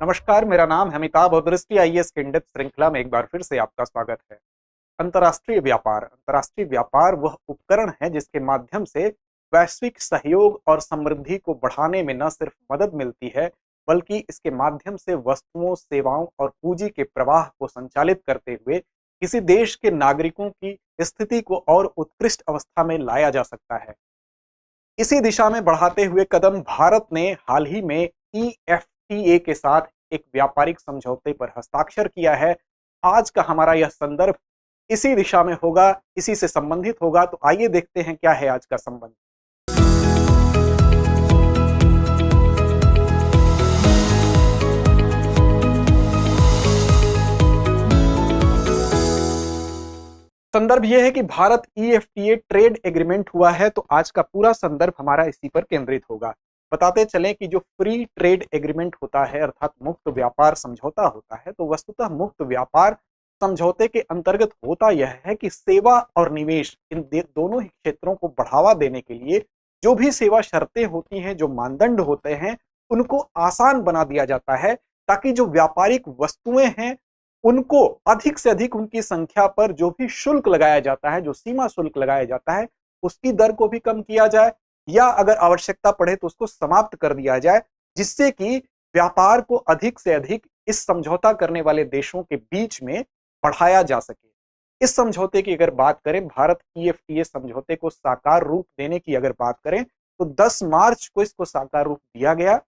नमस्कार, मेरा नाम है अमिताभ और दृष्टि आईएएस के इन-डेप्थ श्रृंखला में एक बार फिर से आपका स्वागत है। अंतर्राष्ट्रीय व्यापार वह उपकरण है जिसके माध्यम से वैश्विक सहयोग और समृद्धि को बढ़ाने में न सिर्फ मदद मिलती है, बल्कि इसके माध्यम से वस्तुओं, सेवाओं और पूंजी के प्रवाह को संचालित करते हुए किसी देश के नागरिकों की स्थिति को और उत्कृष्ट अवस्था में लाया जा सकता है। इसी दिशा में बढ़ाते हुए कदम भारत ने हाल ही में ईएफटीए के साथ एक व्यापारिक समझौते पर हस्ताक्षर किया है। आज का हमारा यह संदर्भ इसी दिशा में होगा, इसी से संबंधित होगा। तो आइए देखते हैं क्या है आज का संबंध। संदर्भ यह है कि भारत ईएफटीए ट्रेड एग्रीमेंट हुआ है, तो आज का पूरा संदर्भ हमारा इसी पर केंद्रित होगा। बताते चलें कि जो फ्री ट्रेड एग्रीमेंट होता है अर्थात मुक्त व्यापार समझौता होता है, तो वस्तुतः मुक्त व्यापार समझौते के अंतर्गत होता यह है कि सेवा और निवेश इन दोनों ही क्षेत्रों को बढ़ावा देने के लिए जो भी सेवा शर्तें होती हैं, जो मानदंड होते हैं, उनको आसान बना दिया जाता है, ताकि जो व्यापारिक वस्तुएं हैं उनको अधिक से अधिक उनकी संख्या पर जो भी शुल्क लगाया जाता है, जो सीमा शुल्क लगाया जाता है, उसकी दर को भी कम किया जाए या अगर आवश्यकता पड़े तो उसको समाप्त कर दिया जाए, जिससे कि व्यापार को अधिक से अधिक इस समझौता करने वाले देशों के बीच में बढ़ाया जा सके। इस समझौते की अगर बात करें, भारत ईएफटीए समझौते को साकार रूप देने की अगर बात करें, तो 10 मार्च को इसको साकार रूप दिया गया।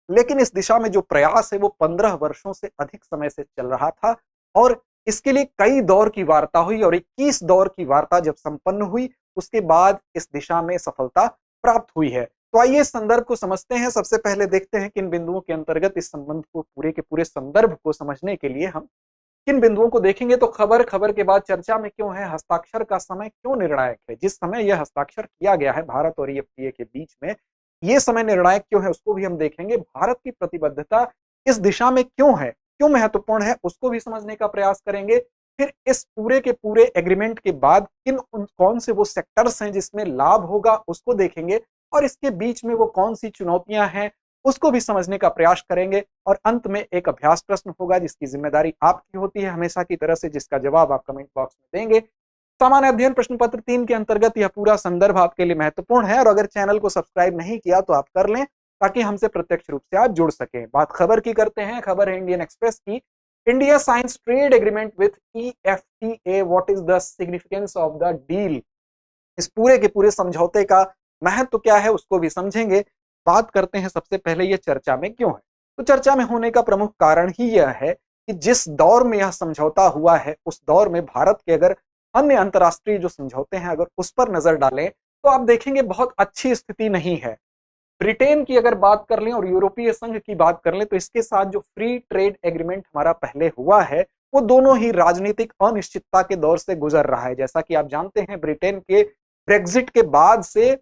लेकिन इस दिशा में जो प्रयास है वो 15 वर्षों से अधिक समय से चल रहा था और इसके लिए कई दौर की वार्ता हुई और 21 दौर की वार्ता जब संपन्न हुई, उसके बाद इस दिशा में सफलता प्राप्त हुई है। तो आइए इस संदर्भ को समझते हैं। सबसे पहले देखते हैं किन बिंदुओं के अंतर्गत इस संबंध को पूरे के पूरे संदर्भ को समझने के लिए हम किन बिंदुओं को देखेंगे। तो खबर खबर के बाद चर्चा में क्यों है, हस्ताक्षर का समय क्यों निर्णायक है। जिस समय यह हस्ताक्षर किया गया है भारत और ईएफटीए के बीच में, ये समय निर्णायक क्यों है उसको भी हम देखेंगे। भारत की प्रतिबद्धता इस दिशा में क्यों है, क्यों महत्वपूर्ण है, उसको भी समझने का प्रयास करेंगे। फिर इस पूरे के पूरे एग्रीमेंट के बाद कौन से वो सेक्टर्स हैं जिसमें लाभ होगा उसको देखेंगे और इसके बीच में वो कौन सी चुनौतियां हैं उसको भी समझने का प्रयास करेंगे। और अंत में एक अभ्यास प्रश्न होगा जिसकी जिम्मेदारी आपकी होती है हमेशा की तरह से, जिसका जवाब आप कमेंट बॉक्स में देंगे। सामान्य अध्ययन प्रश्न पत्र 3 के अंतर्गत यह पूरा संदर्भ आपके लिए महत्वपूर्ण है और अगर चैनल को सब्सक्राइब नहीं किया तो आप कर लें, ताकि हमसे प्रत्यक्ष रूप से आप जुड़ सकें। बात खबर की करते हैं। खबर है इंडियन एक्सप्रेस की। India science trade agreement with EFTA, what is the significance of the deal. इस पूरे के पूरे समझौते का महत्व क्या है उसको भी समझेंगे। बात करते हैं सबसे पहले ये चर्चा में क्यों है। तो चर्चा में होने का प्रमुख कारण ही यह है कि जिस दौर में यह समझौता हुआ है उस दौर में भारत के अगर अन्य अंतर्राष्ट्रीय जो समझौते हैं अगर उस पर नजर डालें तो आप देखेंगे बहुत अच्छी स्थिति नहीं है। ब्रिटेन की अगर बात कर लें और यूरोपीय संघ की बात कर लें तो इसके साथ जो फ्री ट्रेड एग्रीमेंट हमारा पहले हुआ है वो दोनों ही राजनीतिक अनिश्चितता के दौर से गुजर रहा है। जैसा कि आप जानते हैं, ब्रिटेन के ब्रेग्जिट के बाद से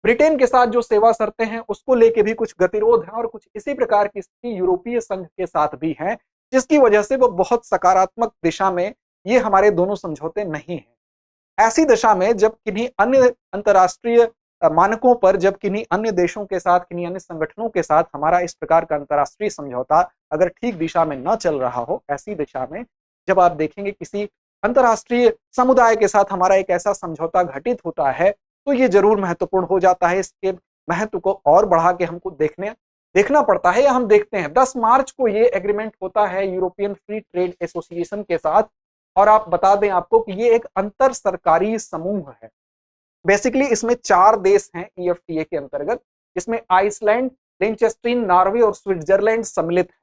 ब्रिटेन के साथ जो सेवा शर्तें हैं उसको लेके भी कुछ गतिरोध है और कुछ इसी प्रकार की स्थिति यूरोपीय संघ के साथ भी है, जिसकी वजह से वो बहुत सकारात्मक दिशा में ये हमारे दोनों समझौते नहीं है। ऐसी दशा में जब किन्हीं अन्य अंतर्राष्ट्रीय मानकों पर, जब किन्हीं अन्य देशों के साथ, किन्हीं अन्य संगठनों के साथ हमारा इस प्रकार का अंतर्राष्ट्रीय समझौता अगर ठीक दिशा में न चल रहा हो, ऐसी दिशा में जब आप देखेंगे किसी अंतर्राष्ट्रीय समुदाय के साथ हमारा एक ऐसा समझौता घटित होता है तो ये जरूर महत्वपूर्ण हो जाता है। इसके महत्व को और बढ़ा के हमको देखना पड़ता है या हम देखते हैं। 10 मार्च को ये एग्रीमेंट होता है यूरोपियन फ्री ट्रेड एसोसिएशन के साथ और आप बता दें आपको कि ये एक अंतर सरकारी समूह है। बेसिकली इसमें 4 देश हैं ईएफटीए के अंतर्गत, जिसमें आइसलैंड, लिंचेस्टीन, नॉर्वे और स्विट्जरलैंड सम्मिलित है।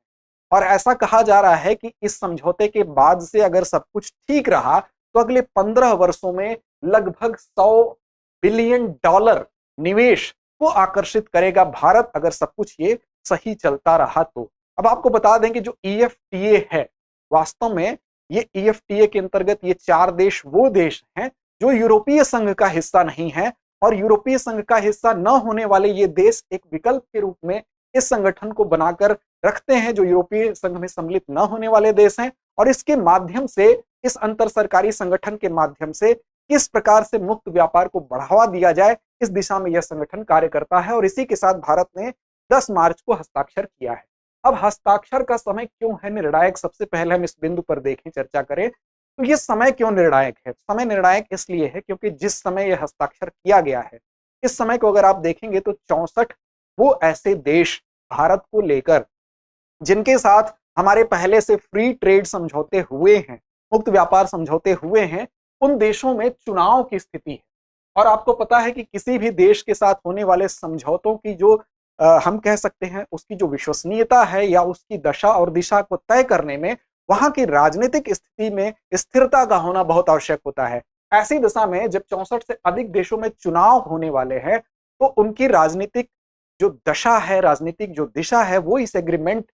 और ऐसा कहा जा रहा है कि इस समझौते के बाद से अगर सब कुछ ठीक रहा तो अगले 15 वर्षों में लगभग 100 बिलियन डॉलर निवेश को आकर्षित करेगा भारत, अगर सब कुछ ये सही चलता रहा तो। अब आपको बता दें कि जो ईएफटीए है, वास्तव में ये ईएफटीए के अंतर्गत ये 4 देश वो देश हैं जो यूरोपीय संघ का हिस्सा नहीं है और यूरोपीय संघ का हिस्सा न होने वाले ये देश एक विकल्प के रूप में इस संगठन को बनाकर रखते हैं, जो यूरोपीय संघ में सम्मिलित न होने वाले देश हैं। और इसके माध्यम से, इस अंतर सरकारी संगठन के माध्यम से किस प्रकार से मुक्त व्यापार को बढ़ावा दिया जाए, इस दिशा में यह संगठन कार्य करता है और इसी के साथ भारत ने 10 मार्च को हस्ताक्षर किया है। अब हस्ताक्षर का समय क्यों है निर्णायक, सबसे पहले हम इस बिंदु पर देखें, चर्चा करें। तो ये समय क्यों निर्णायक है? समय निर्णायक इसलिए है क्योंकि जिस समय यह हस्ताक्षर किया गया है, इस समय को अगर आप देखेंगे तो 64 वो ऐसे देश भारत को लेकर जिनके साथ हमारे पहले से फ्री ट्रेड समझौते हुए हैं, मुक्त व्यापार समझौते हुए हैं, उन देशों में चुनाव की स्थिति है। और आपको पता है कि किसी भी देश के साथ होने वाले समझौतों की जो हम कह सकते हैं उसकी जो विश्वसनीयता है या उसकी दशा और दिशा को तय करने में वहां की राजनीतिक स्थिति में स्थिरता का होना बहुत आवश्यक होता है। ऐसी दशा में जब 64 से अधिक देशों में चुनाव होने वाले हैं तो उनकी राजनीतिक जो दशा है, राजनीतिक जो दिशा है, वो इस एग्रीमेंट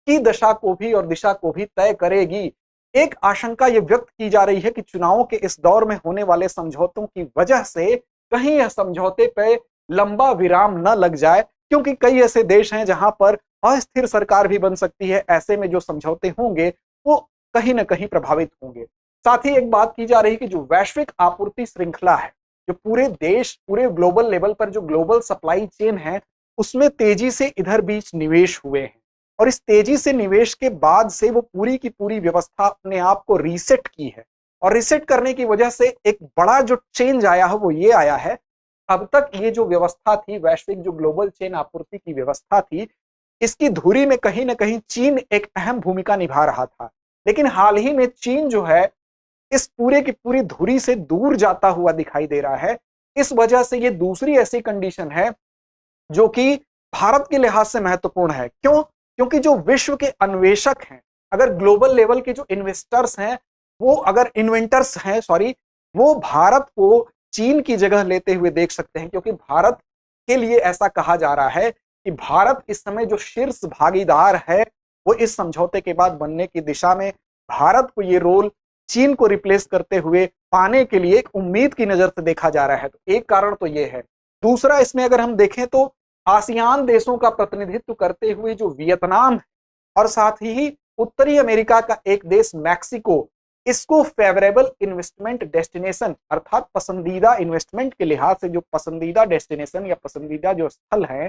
की दशा को भी और दिशा को भी तय करेगी। एक आशंका ये व्यक्त की जा रही है कि चुनावों के इस दौर में होने वाले समझौतों की वजह से कहीं यह समझौते पे लंबा विराम न लग जाए, क्योंकि कई ऐसे देश हैं जहां पर अस्थिर सरकार भी बन सकती है। ऐसे में जो समझौते होंगे वो कहीं ना कहीं प्रभावित होंगे। साथ ही एक बात की जा रही है कि जो वैश्विक आपूर्ति श्रृंखला है, जो पूरे देश, पूरे ग्लोबल लेवल पर जो ग्लोबल सप्लाई चेन है, उसमें तेजी से इधर बीच निवेश हुए हैं और इस तेजी से निवेश के बाद से वो पूरी की पूरी व्यवस्था अपने आप को रीसेट की है। और रीसेट करने की वजह से एक बड़ा जो चेंज आया है वो ये आया है, अब तक ये जो व्यवस्था थी, वैश्विक जो ग्लोबल चेन आपूर्ति की व्यवस्था थी, इसकी धुरी में कहीं ना कहीं चीन एक अहम भूमिका निभा रहा था। लेकिन हाल ही में चीन जो है इस पूरे की पूरी धुरी से दूर जाता हुआ दिखाई दे रहा है। इस वजह से ये दूसरी ऐसी कंडीशन है जो कि भारत के लिहाज से महत्वपूर्ण है। क्यों? क्योंकि जो विश्व के अन्वेषक हैं, अगर ग्लोबल लेवल के जो इन्वेस्टर्स हैं, वो अगर इन्वेंटर्स हैं सॉरी, वो भारत को चीन की जगह लेते हुए देख सकते हैं। क्योंकि भारत के लिए ऐसा कहा जा रहा है कि भारत इस समय जो शीर्ष भागीदार है, वो इस समझौते के बाद बनने की दिशा में भारत को ये रोल चीन को रिप्लेस करते हुए पाने के लिए एक उम्मीद की नजर से देखा जा रहा है। तो एक कारण तो ये है। दूसरा, इसमें अगर हम देखें तो आसियान देशों का प्रतिनिधित्व करते हुए जो वियतनाम और साथ ही उत्तरी अमेरिका का एक देश मैक्सिको, इसको फेवरेबल इन्वेस्टमेंट डेस्टिनेशन अर्थात पसंदीदा इन्वेस्टमेंट के लिहाज से, जो पसंदीदा डेस्टिनेशन या पसंदीदा जो स्थल है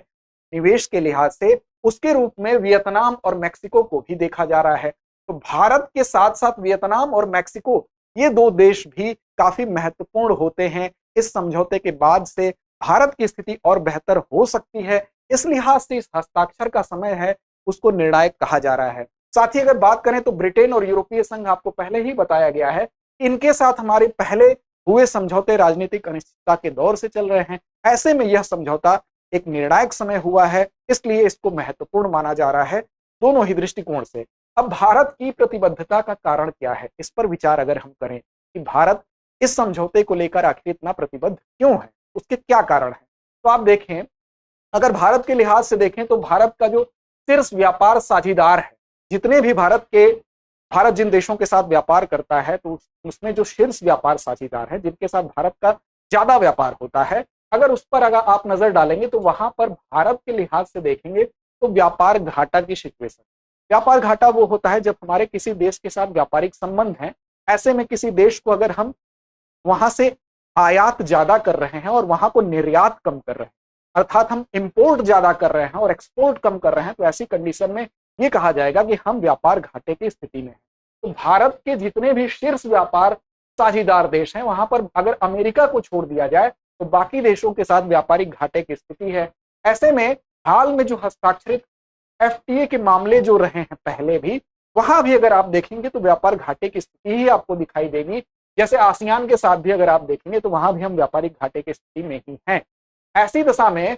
निवेश के लिहाज से, उसके रूप में वियतनाम और मैक्सिको को भी देखा जा रहा है। तो भारत के साथ साथ वियतनाम और मैक्सिको, ये दो देश भी काफी महत्वपूर्ण होते हैं। इस समझौते के बाद से भारत की स्थिति और बेहतर हो सकती है। इस लिहाज से इस हस्ताक्षर का समय है उसको निर्णायक कहा जा रहा है। साथ ही अगर बात करें तो ब्रिटेन और यूरोपीय संघ, आपको पहले ही बताया गया है, इनके साथ हमारे पहले हुए समझौते राजनीतिक अनिश्चितता के दौर से चल रहे हैं। ऐसे में यह समझौता एक निर्णायक समय हुआ है, इसलिए इसको महत्वपूर्ण माना जा रहा है दोनों ही दृष्टिकोण से। अब भारत की प्रतिबद्धता का कारण क्या है, इस पर विचार अगर हम करें कि भारत इस समझौते को लेकर आखिर इतना प्रतिबद्ध क्यों है, उसके क्या कारण है, तो आप देखें, अगर भारत के लिहाज से देखें तो भारत का जो शीर्ष व्यापार साझीदार है, जितने भी भारत जिन देशों के साथ व्यापार करता है, तो उसमें जो शीर्ष व्यापार साझीदार है, जिनके साथ भारत का ज्यादा व्यापार होता है, अगर उस पर अगर आप नजर डालेंगे तो वहां पर भारत के लिहाज से देखेंगे तो व्यापार घाटा की सिचुएशन। व्यापार घाटा वो होता है जब हमारे किसी देश के साथ व्यापारिक संबंध हैं, ऐसे में किसी देश को अगर हम वहां से आयात ज्यादा कर रहे हैं और वहां को निर्यात कम कर रहे हैं, अर्थात हम इंपोर्ट ज्यादा कर रहे हैं और एक्सपोर्ट कम कर रहे हैं, तो ऐसी कंडीशन में ये कहा जाएगा कि हम व्यापार घाटे की स्थिति में हैं। तो भारत के जितने भी शीर्ष व्यापार साझीदार देश हैं, वहां पर अगर अमेरिका को छोड़ दिया जाए तो बाकी देशों के साथ व्यापारिक घाटे की स्थिति है। ऐसे में हाल में जो हस्ताक्षरित एफटीए के मामले जो रहे हैं पहले भी, वहां भी अगर आप देखेंगे तो व्यापार घाटे की स्थिति ही आपको दिखाई देगी। जैसे आसियान के साथ भी अगर आप देखेंगे तो वहां भी हम व्यापारिक घाटे की स्थिति में ही हैं। ऐसी दशा में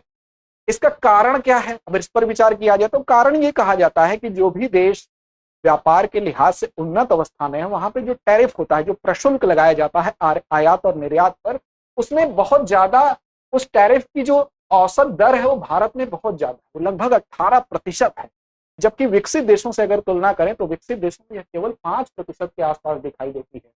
इसका कारण क्या है, अगर इस पर विचार किया जाए तो कारण ये कहा जाता है कि जो भी देश व्यापार के लिहाज से उन्नत अवस्था में है, वहां पे जो टैरिफ होता है, जो प्रशुल्क लगाया जाता है आयात और निर्यात पर, उसमें बहुत ज्यादा उस टैरिफ की जो औसत दर है वो भारत में बहुत ज्यादा है, वो लगभग 18% है। जबकि विकसित देशों से अगर तुलना करें तो विकसित देशों में यह केवल 5% के आसपास दिखाई देती है।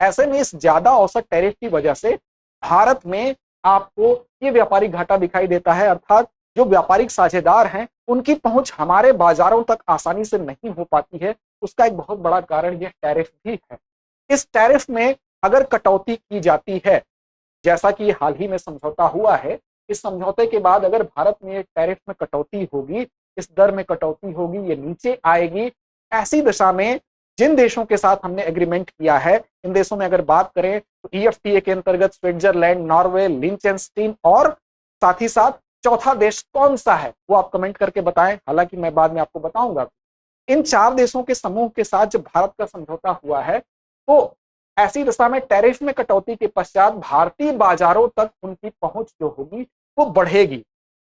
ऐसे में इस ज्यादा औसत टैरिफ की वजह से भारत में आपको ये व्यापारिक घाटा दिखाई देता है, अर्थात जो व्यापारिक साझेदार हैं उनकी पहुंच हमारे बाजारों तक आसानी से नहीं हो पाती है। उसका एक बहुत बड़ा कारण यह टैरिफ भी है। इस टैरिफ में अगर कटौती की जाती है, जैसा कि हाल ही में समझौता हुआ है, इस समझौते के बाद अगर भारत में टैरिफ में कटौती होगी इस दर में कटौती होगी, ये नीचे आएगी। ऐसी दशा में जिन देशों के साथ हमने एग्रीमेंट किया है, इन देशों में अगर बात करें तो ईएफटीए के अंतर्गत स्विट्जरलैंड, नॉर्वे, लिंचेनस्टीन और साथ ही साथ चौथा देश कौन सा है वो आप कमेंट करके बताएं, हालांकि मैं बाद में आपको बताऊंगा। इन 4 देशों के समूह के साथ जब भारत का समझौता हुआ है तो ऐसी दशा में टैरिफ में कटौती के पश्चात भारतीय बाजारों तक उनकी पहुंच जो होगी वो बढ़ेगी,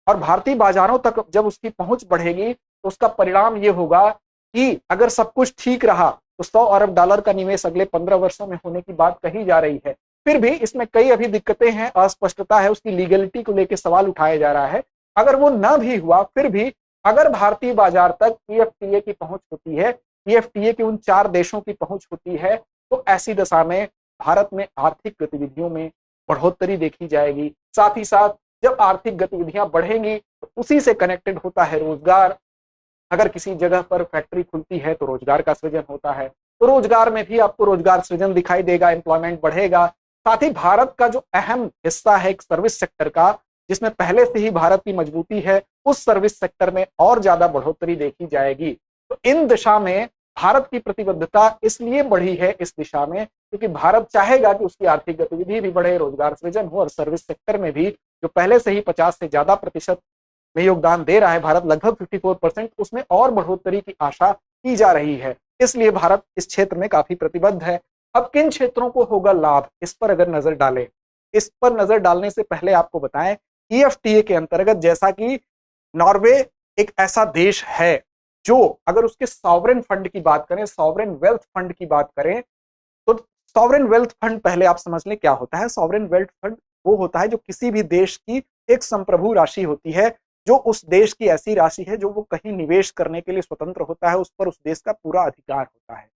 और भारतीय बाजारों तक जब उसकी पहुंच बढ़ेगी तो उसका परिणाम ये होगा कि अगर सब कुछ ठीक रहा तो 100 अरब डॉलर का निवेश अगले 15 वर्षों में होने की बात कही जा रही है। फिर भी इसमें कई अभी दिक्कतें हैं, अस्पष्टता है, उसकी लीगलिटी को लेकर सवाल उठाया जा रहा है। अगर वो न भी हुआ फिर भी अगर भारतीय बाजार तक ईएफटीए की पहुंच होती है, ईएफटीए के उन 4 देशों की पहुंच होती है, तो ऐसी दशा में भारत में आर्थिक गतिविधियों में बढ़ोतरी देखी जाएगी। साथ ही साथ जब आर्थिक गतिविधियां बढ़ेंगी तो उसी से कनेक्टेड होता है रोजगार। अगर किसी जगह पर फैक्ट्री खुलती है तो रोजगार का सृजन होता है, तो रोजगार में भी आपको रोजगार सृजन दिखाई देगा, एम्प्लॉयमेंट बढ़ेगा। साथ ही भारत का जो अहम हिस्सा है एक सर्विस सेक्टर का, जिसमें पहले से ही भारत की मजबूती है, उस सर्विस सेक्टर में और ज्यादा बढ़ोतरी देखी जाएगी। तो इन दिशा में भारत की प्रतिबद्धता इसलिए बढ़ी है इस दिशा में क्योंकि भारत चाहेगा कि उसकी आर्थिक गतिविधि भी बढ़े, रोजगार सृजन हो, और सर्विस सेक्टर में भी जो पहले से ही 50 से ज्यादा प्रतिशत में योगदान दे रहा है भारत, लगभग 54%, उसमें और बढ़ोतरी की आशा की जा रही है। इसलिए भारत इस क्षेत्र में काफी प्रतिबद्ध है। अब किन क्षेत्रों को होगा लाभ, इस पर अगर नजर डालें, इस पर नजर डालने से पहले आपको बताएं ईएफटीए के अंतर्गत जैसा कि नॉर्वे एक ऐसा देश है जो अगर उसके सॉवरेन फंड की बात करें, सॉवरेन वेल्थ फंड की बात करें, तो सॉवरेन वेल्थ फंड पहले आप समझ लें क्या होता है। सॉवरेन वेल्थ फंड वो होता है जो किसी भी देश की एक संप्रभु राशि होती है, जो उस देश की ऐसी राशि है जो वो कहीं निवेश करने के लिए स्वतंत्र होता है, उस पर उस देश का पूरा अधिकार होता है।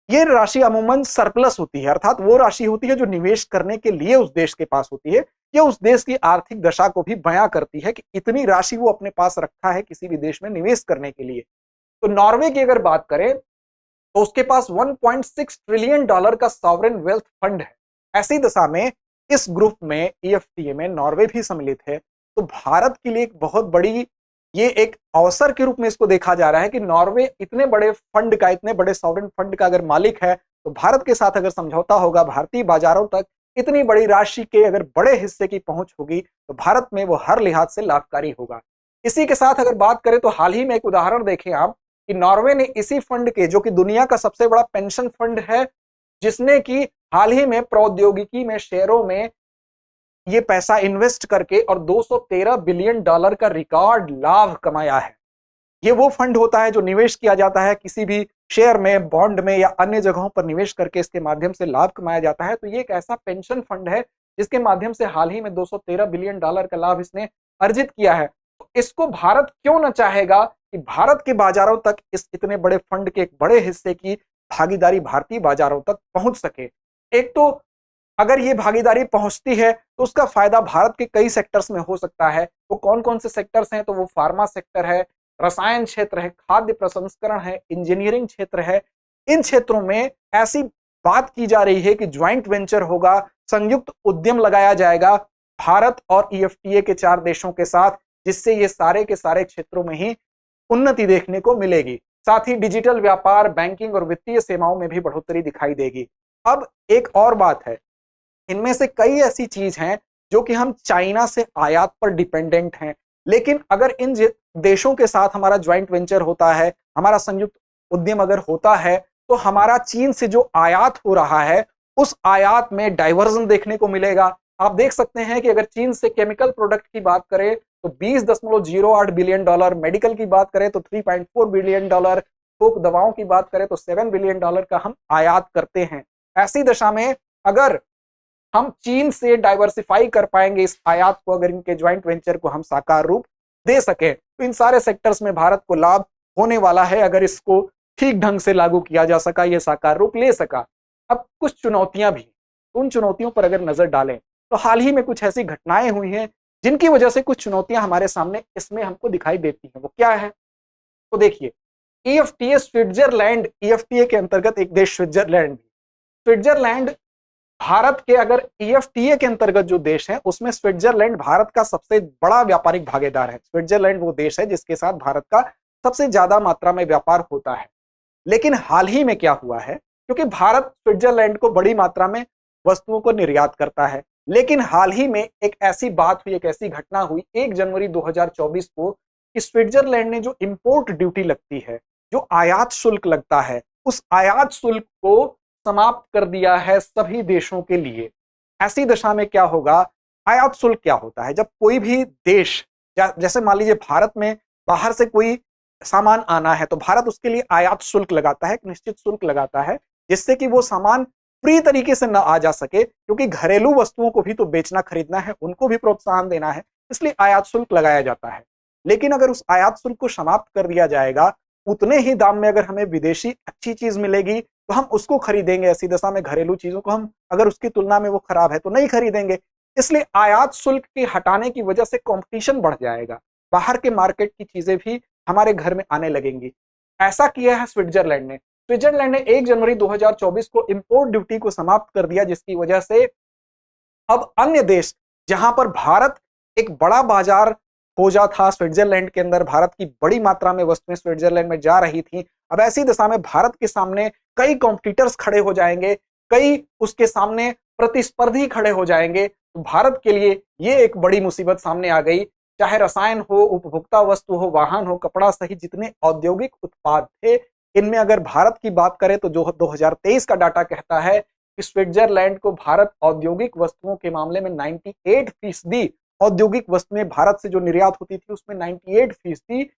ये राशि अमूमन सरप्लस होती है, अर्थात वो राशि होती है जो निवेश करने के लिए उस देश के पास होती है। ये उस देश की आर्थिक दशा को भी बयां करती है कि इतनी राशि वो अपने पास रखा है किसी भी देश में निवेश करने के लिए। तो नॉर्वे की अगर बात करें तो उसके पास 1.6 ट्रिलियन डॉलर का सॉवरेन वेल्थ फंड है। ऐसी दशा में इस ग्रुप में ईएफटीए में नॉर्वे भी सम्मिलित है। तो भारत के लिए एक बहुत बड़ी ये एक अवसर के रूप में इसको देखा जा रहा है कि नॉर्वे इतने बड़े फंड का, इतने बड़े सॉवरेन फंड का अगर मालिक है, तो भारत के साथ अगर समझौता होगा, भारतीय बाजारों तक इतनी बड़ी राशि के अगर बड़े हिस्से की पहुंच होगी तो भारत में वो हर लिहाज से लाभकारी होगा। इसी के साथ अगर बात करें तो हाल ही में एक उदाहरण देखें आप कि नॉर्वे ने इसी फंड के, जो कि दुनिया का सबसे बड़ा पेंशन फंड है, जिसने कि हाल ही में प्रौद्योगिकी में, शेयरों में ये पैसा इन्वेस्ट करके और 213 बिलियन डॉलर का रिकॉर्ड लाभ कमाया है। ये वो फंड होता है जो निवेश किया जाता है किसी भी शेयर में, बॉन्ड में या अन्य जगहों पर निवेश करके इसके माध्यम से लाभ कमाया जाता है। तो ये एक ऐसा पेंशन फंड है जिसके माध्यम से हाल ही में 213 बिलियन डॉलर का लाभ इसने अर्जित किया है। तो इसको भारत क्यों न चाहेगा कि भारत के बाजारों तक इस इतने बड़े फंड के एक बड़े हिस्से की भागीदारी भारतीय बाजारों तक पहुंच सके। एक तो अगर ये भागीदारी पहुंचती है तो उसका फायदा भारत के कई सेक्टर्स में हो सकता है। वो कौन कौन से सेक्टर्स हैं, तो वो फार्मा सेक्टर है, रसायन क्षेत्र है, खाद्य प्रसंस्करण है, इंजीनियरिंग क्षेत्र है। इन क्षेत्रों में ऐसी बात की जा रही है कि ज्वाइंट वेंचर होगा, संयुक्त उद्यम लगाया जाएगा भारत और ईएफटीए के 4 देशों के साथ, जिससे ये सारे के सारे क्षेत्रों में ही उन्नति देखने को मिलेगी। साथ ही डिजिटल व्यापार, बैंकिंग और वित्तीय सेवाओं में भी बढ़ोतरी दिखाई देगी। अब एक और बात है, इनमें से कई ऐसी चीज हैं जो कि हम चाइना से आयात पर डिपेंडेंट हैं, लेकिन अगर इन देशों के साथ हमारा ज्वाइंट वेंचर होता है, हमारा संयुक्त उद्यम अगर होता है, तो हमारा चीन से जो आयात हो रहा है उस आयात में डाइवर्जन देखने को मिलेगा। आप देख सकते हैं कि अगर चीन से केमिकल प्रोडक्ट की बात करें तो 20.08 बिलियन डॉलर, मेडिकल की बात करें तो 3.4 बिलियन डॉलर, थोक दवाओं की बात करें तो 7 बिलियन डॉलर का हम आयात करते हैं। ऐसी दशा में अगर हम चीन से डाइवर्सिफाई कर पाएंगे इस आयात को, अगर इनके ज्वाइंट वेंचर को हम साकार रूप दे सके, तो इन सारे सेक्टर्स में भारत को लाभ होने वाला है अगर इसको ठीक ढंग से लागू किया जा सका, ये साकार रूप ले सका। अब कुछ चुनौतियां भी, उन चुनौतियों पर अगर नजर डालें तो हाल ही में कुछ ऐसी घटनाएं हुई हैं जिनकी वजह से कुछ चुनौतियां हमारे सामने इसमें हमको दिखाई देती हैं। वो क्या है, तो देखिए, ईएफटीए स्विट्जरलैंड, ईएफटीए के अंतर्गत एक देश स्विट्जरलैंड भारत के अगर ईएफटीए के अंतर्गत जो देश है उसमें स्विट्जरलैंड भारत का सबसे बड़ा व्यापारिक भागीदार है। स्विट्जरलैंड वो देश है जिसके साथ भारत का सबसे ज्यादा मात्रा में व्यापार होता है। लेकिन हाल ही में क्या हुआ है, क्योंकि भारत स्विट्जरलैंड को बड़ी मात्रा में वस्तुओं को निर्यात करता है, लेकिन हाल ही में एक ऐसी बात हुई, एक ऐसी घटना हुई 1 जनवरी 2024 को कि स्विट्जरलैंड ने जो इंपोर्ट ड्यूटी लगती है, जो आयात शुल्क लगता है, उस आयात शुल्क को समाप्त कर दिया है सभी देशों के लिए। ऐसी दशा में क्या होगा, आयात शुल्क क्या होता है, जब कोई भी देश जैसे मान लीजिए भारत में बाहर से कोई सामान आना है तो भारत उसके लिए आयात शुल्क लगाता है, एक निश्चित शुल्क लगाता है, जिससे कि वो सामान फ्री तरीके से न आ जा सके, क्योंकि घरेलू वस्तुओं को भी तो बेचना खरीदना है, उनको भी प्रोत्साहन देना है, इसलिए आयात शुल्क लगाया जाता है। लेकिन अगर उस आयात शुल्क को समाप्त कर दिया जाएगा, उतने ही दाम में अगर हमें विदेशी अच्छी चीज मिलेगी तो हम उसको खरीदेंगे। ऐसी दशा में घरेलू चीजों को हम अगर उसकी तुलना में वो खराब है तो नहीं खरीदेंगे। इसलिए आयात शुल्क के हटाने की वजह से कंपटीशन बढ़ जाएगा, बाहर के मार्केट की चीजें भी हमारे घर में आने लगेंगी। ऐसा किया है स्विट्जरलैंड ने। स्विट्जरलैंड ने 1 जनवरी 2024 को इंपोर्ट ड्यूटी को समाप्त कर दिया, जिसकी वजह से अब अन्य देश जहां पर भारत एक बड़ा बाजार खोजा था, स्विट्जरलैंड के अंदर भारत की बड़ी मात्रा में वस्तुएं स्विट्जरलैंड में जा रही थी, अब ऐसी दशा में भारत के सामने कई कॉम्पिटिटर्स खड़े हो जाएंगे, कई उसके सामने प्रतिस्पर्धी खड़े हो जाएंगे। तो भारत के लिए ये एक बड़ी मुसीबत सामने आ गई। चाहे रसायन हो, उपभोक्ता वस्तु हो, वाहन हो, कपड़ा सहित जितने औद्योगिक उत्पाद थे, इनमें अगर भारत की बात करें तो जो 2023 का डाटा कहता है कि स्विट्जरलैंड को भारत औद्योगिक वस्तुओं के मामले में 98% औद्योगिक वस्तुएं भारत से जो निर्यात होती थी उसमें 98%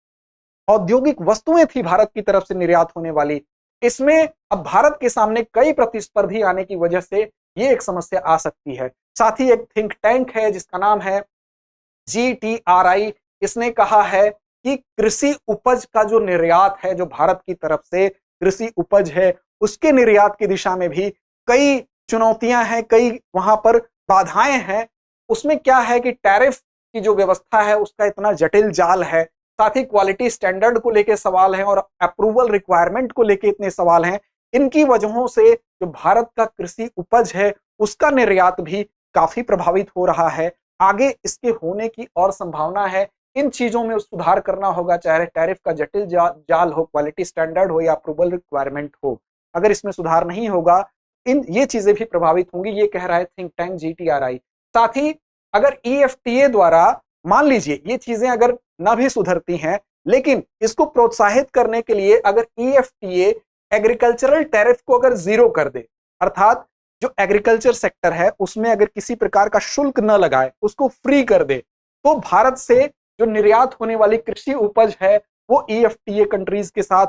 औद्योगिक वस्तुएं थी भारत की तरफ से निर्यात होने वाली। इसमें अब भारत के सामने कई प्रतिस्पर्धी आने की वजह से ये एक समस्या आ सकती है। साथ ही एक थिंक टैंक है जिसका नाम है GTRI, इसने कहा है कि कृषि उपज का जो निर्यात है, जो भारत की तरफ से कृषि उपज है, उसके निर्यात की दिशा में भी कई चुनौतियां हैं, कई वहां पर बाधाएं हैं। उसमें क्या है कि टैरिफ की जो व्यवस्था है उसका इतना जटिल जाल है, साथ ही क्वालिटी स्टैंडर्ड को लेके सवाल हैं और अप्रूवल रिक्वायरमेंट को लेके इतने सवाल हैं। इनकी वजहों से जो भारत का कृषि उपज है उसका निर्यात भी काफी प्रभावित हो रहा है। आगे इसके होने की और संभावना है। इन चीजों में सुधार करना होगा, चाहे टैरिफ का जटिल जाल हो, क्वालिटी स्टैंडर्ड हो या अप्रूवल रिक्वायरमेंट हो। अगर इसमें सुधार नहीं होगा ये चीजें भी प्रभावित होंगी, ये कह रहा है थिंक टैंक GTRI। साथ ही अगर EFTA द्वारा मान लीजिए ये चीजें अगर ना भी सुधरती हैं, लेकिन इसको प्रोत्साहित करने के लिए अगर EFTA एग्रीकल्चरल टैरिफ को अगर जीरो कर दे, अर्थात जो एग्रीकल्चर सेक्टर है उसमें अगर किसी प्रकार का शुल्क न लगाए, उसको फ्री कर दे, तो भारत से जो निर्यात होने वाली कृषि उपज है वो EFTA कंट्रीज के साथ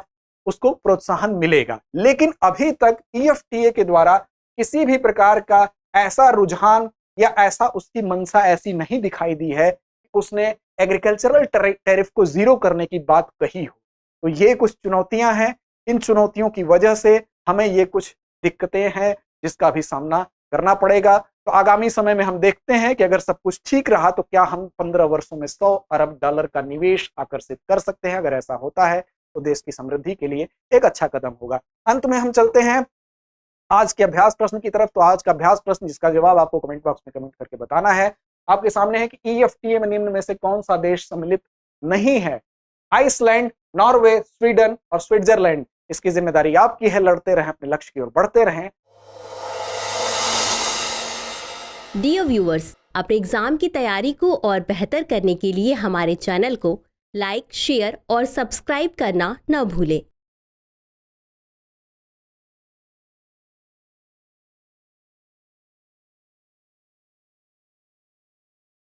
उसको प्रोत्साहन मिलेगा। लेकिन अभी तक EFTA के द्वारा किसी भी प्रकार का ऐसा रुझान या ऐसा उसकी मंशा ऐसी नहीं दिखाई दी है कि उसने एग्रीकल्चरल टैरिफ को जीरो करने की बात कही हो। तो ये कुछ चुनौतियां हैं, इन चुनौतियों की वजह से हमें ये कुछ दिक्कतें हैं जिसका भी सामना करना पड़ेगा। तो आगामी समय में हम देखते हैं कि अगर सब कुछ ठीक रहा तो क्या हम 15 वर्षों में $100 अरब का निवेश आकर्षित कर सकते हैं। अगर ऐसा होता है तो देश की समृद्धि के लिए एक अच्छा कदम होगा। अंत में हम चलते हैं आज के अभ्यास प्रश्न की तरफ। तो आज का अभ्यास प्रश्न जिसका जवाब आपको कमेंट बॉक्स में कमेंट करके बताना है, आपके सामने है कि EFTA में निम्न में से कौन सा देश सम्मिलित नहीं है? आइसलैंड, नॉर्वे, स्वीडन और स्विट्जरलैंड। इसकी जिम्मेदारी आपकी है। लड़ते रहें, अपने लक्ष्य की ओर बढ़ते रहें। डियर व्यूअर्स, अपने एग्जाम की तैयारी को और बेहतर करने के लिए हमारे चैनल को लाइक, शेयर और सब्सक्राइब करना न भूलें।